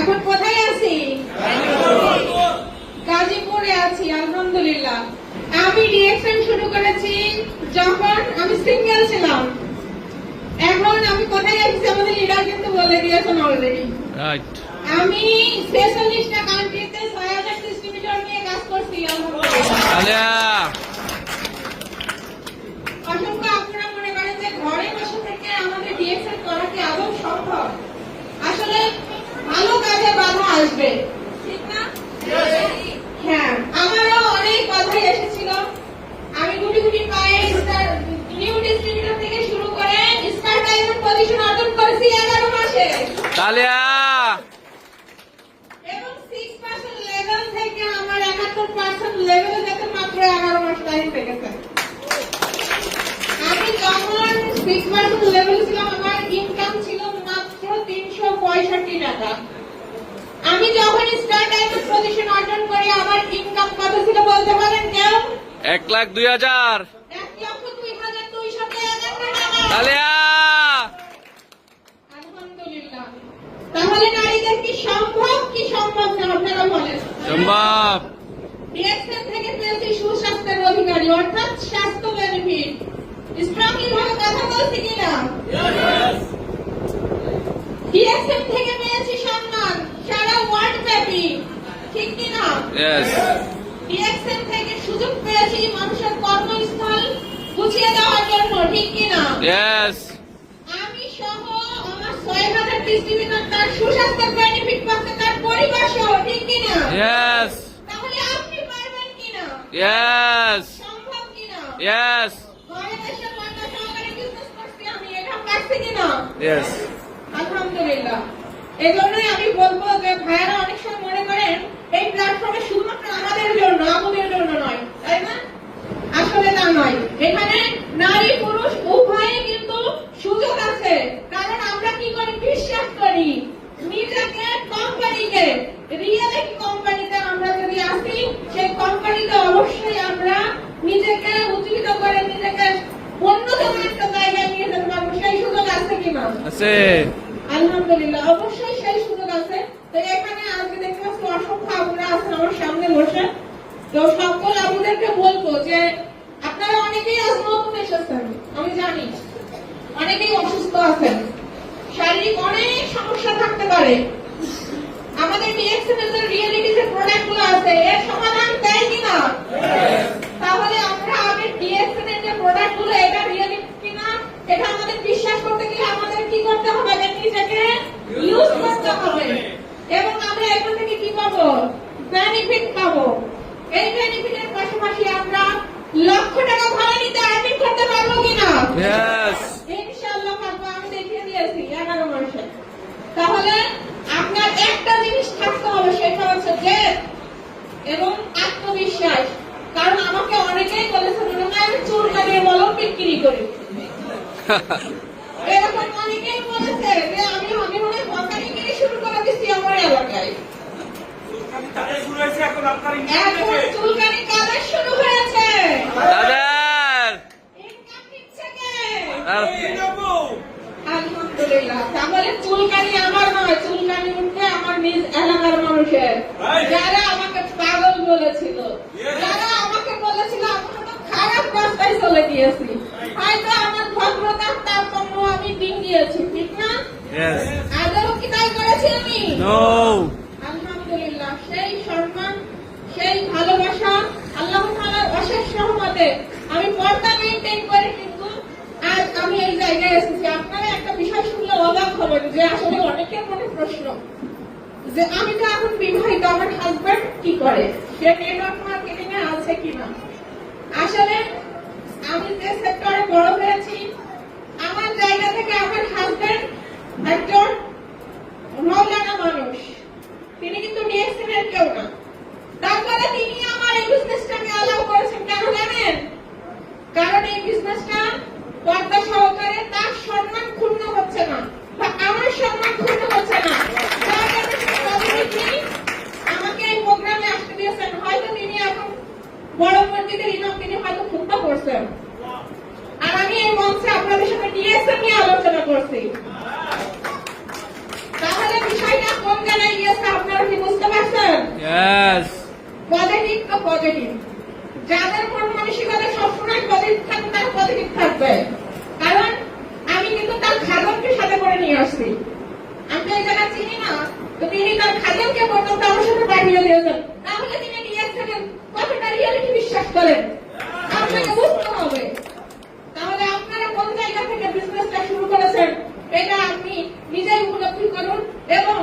এখন কোথায় আছি? গাজীপুরে আছি, আলহামদুলিল্লাহ। আমি ডিএক্সএম শুরু করেছি যখন আমি সিঙ্গেল ছিলাম। এখন আমি কোথায় আছি আমাদের লিডার কিন্তু বলে দিয়েছেন অলরেডি। আমি 46টা কান্ট্রিতে 6000 ডিস্ট্রিবিউটর নিয়ে কাজ করছি, আলহামদুলিল্লাহ। অসংখ্য আপনারা মনে করেন যে ঘরে বসে থেকে আমাদের ডিএক্সএম করা কি আদৌ সম্ভব? আসলে ভালো কাজে বাধা আসবে, ঠিক না? হ্যাঁ, আমারও অনেক বাধাই এসেছিল। আমি গুটি গুটি পায়ে নিউ ডিস্ট্রিবিউটর থেকে শুরু করে স্টার ডায়মন্ড পজিশন অর্জন করেছি 11 মাসে। তালিয়া। এবং 6% লেভেল থেকে আমার 71% লেভেলে যেতে মাত্র 11 মাস টাইম লেগেছে। আমি যখন 6% লেভেল ছিলাম আমার ইনকাম ছিল মাত্র 365 টাকা। আমি যখন স্টার ডায়মন্ড পজিশন অর্জন করি আমার ইনকাম কত ছিল বলতে পারেন কেউ? 1,02,000। 1,02,251 টাকা। আলহামদুলিল্লাহ। তাহলে নারীদের কি সম্ভব কি সম্ভব না আপনারা বলেন? সম্ভব। ডিএক্সএম থেকে পেয়েছি সুস্বাস্থ্যের অধিকারী, অর্থাৎ স্বাস্থ্য বেনিফিট। স্ট্রংলি ভাবে কথা বলছি কিনা? ডিএক্সএম থেকে পেয়েছি সম্মান সারা ওয়ার্ল্ড ব্যাপী, ঠিক কিনা? ডিএক্সএম থেকে সুযোগ পেয়েছি মানুষের কর্মস্থল গুছিয়ে দেওয়ার জন্য, ঠিক কিনা? আমি সহ আমার 6000 ডিস্ট্রিবিউটর তার সুস্বাস্থ্যের বেনিফিট পাচ্ছে, তার পরিবার সহ, ঠিক কিনা? তাহলে আপনি পারবেন কিনা? সম্ভব কিনা? ঘরে বসে পর্দা সহকারে বিজনেস করছি আমি, এটা পারছি কিনা? আলহামদুলিল্লাহ। এই জন্যই আমি বলবো যে ভাইয়ারা অনেক সময় মনে করেন এই প্ল্যাটফর্মে শুধুমাত্র আমাদের জন্য, আমাদের জন্য নয়, তাই না? আসলে তা নয়। এখানে নারী পুরুষ উভয়ে কিন্তু সুযোগ আছে। কারণ আমরা কি করি? বিশ্বাস করি নিজেকে, কোম্পানিকে, রিয়েলিটি কোম্পানিতে আমরা যদি আসি সেই কোম্পানিতে অবশ্যই আমরা নিজেকে উজ্জীবিত করে নিজেকে অন্যতম একটা জায়গায় নিয়ে যেতে পারবো। সেই সুযোগ আছে কিনা? আছে। আলহামদুলিল্লাহ, অবশ্যই সেই সুযোগ আছে। তো এখানে আজকে দেখতে পাচ্ছি অসংখ্য আপুরা আছেন আমার সামনে বসে। তো সকল আপুদেরকে বলবো যে আপনারা অনেকেই আজ নতুন এসেছেন, আমি জানি অনেকেই অসুস্থ আছেন, শারীরিক অনেক সমস্যা থাকতে পারে। আমাদের ডিএক্সএম এর রিয়েলিটি যে প্রোডাক্ট গুলো আছে এর সমাধান দেয় কিনা? তাহলে আমরা আগে ডিএক্সএম এর যে প্রোডাক্ট গুলো এটা রিয়েলিটি কিনা এটা আমাদের বিশ্বাস করতে গেলে আমাদের কি করতে হবে? নিজেকে ইউজ করতে হবে। এবং আমরা এখান থেকে কি পাবো? বেনিফিট পাবো। এই বেনিফিটের পাশাপাশি আমরা লক্ষ টাকা ভাড়া নিতে আর্নিং করতে পারবো কিনা? ইনশাআল্লাহ পারবো, আমি দেখিয়ে দিয়েছি 11 মাসে। তাহলে আপনার একটা জিনিস থাকতে হবে, সেটা হচ্ছে জেদ এবং আত্মবিশ্বাস। কারণ আমাকে অনেকেই বলেছে মনে হয় আমি চুল কাটিয়ে মলম বিক্রি করি। এরকম অনেকেই বলেছে যে আমি মনে হয় মশারিগিরি শুরু করে দিচ্ছি আমার এলাকায়। এখন চুলকানি কাদের শুরু হয়েছে? ইনকাম দিচ্ছে কে? আলহামদুলিল্লাহ। তাহলে চুলকানি আমার নয়, চুলকানি উঠবে আমার নিজ এলাকার মানুষের, যারা আমাকে পাগল বলেছিল, যারা আমাকে বলেছিল আমাকে তো খারাপ রাস্তায় চলে গিয়েছি, হয়তো আমার ভদ্রতার তারতম্য আমি দিন দিয়েছি, ঠিক না? আদৌ কি তাই করেছি আমি? আলহামদুলিল্লাহ। সেই সম্মান, সেই ভালোবাসা আল্লাহ তাআলার অশেষ রহমতে আমি পর্দা মেইনটেইন করে কিন্তু আজ আমি এই জায়গায় এসেছি। আপনারা একটা বিষয় শুনলে অবাক হবেন যে আসলে অনেকের মনে প্রশ্ন যে আমি তো এখন বিবাহিত, আমার হাজবেন্ড কি করে? সে নেটওয়ার্ক মার্কেটিং এ আছে কিনা? আসলে আমি যে সেক্টরে বড় হয়েছি আমার জায়গা থেকে আমার হাজবেন্ড একজন মৌলানা মানুষ, তিনি কিন্তু ডিএক্সএম এর কেউ না। তারপরে তিনি আমার এই বিজনেসটাকে অ্যালাউ করেছেন, কেন জানেন? কারণ এই বিজনেসটা পর্দা সহকারে তার সম্মান ক্ষুণ্ণ হচ্ছে না বা আমার সম্মান ক্ষুণ্ণ হচ্ছে না। আমাকে এই প্রোগ্রামে আসতে দিয়েছেন, হয়তো তিনি এখন বড় মসজিদের ইমাম, তিনি হয়তো খুতবা করছেন, আর আমি এই মঞ্চে আপনাদের সাথে ডিএক্সএম নিয়ে আলোচনা করছি। তাহলে বিষয়টা কোন জায়গায় গিয়েছে পজিটিভ। যাদের মন মানসিকতা সবসময় পজিটিভ থাকবে তারা পজিটিভ থাকবে। কারণ আমি কিন্তু তার খাদমকে সাথে করে নিয়ে আসছি। আমি এই জায়গা চিনি না, তো তিনি তার খাদমকে পর্যন্ত আমার সাথে পাঠিয়ে দিয়েছেন। তাহলে তিনি নিজের থেকে কতটা রিয়ালিটি বিশ্বাস করেন আপনাকে বুঝতে হবে। তাহলে আপনারা কোন জায়গা থেকে বিজনেসটা শুরু করেছেন এটা আপনি নিজেই উপলব্ধি করুন এবং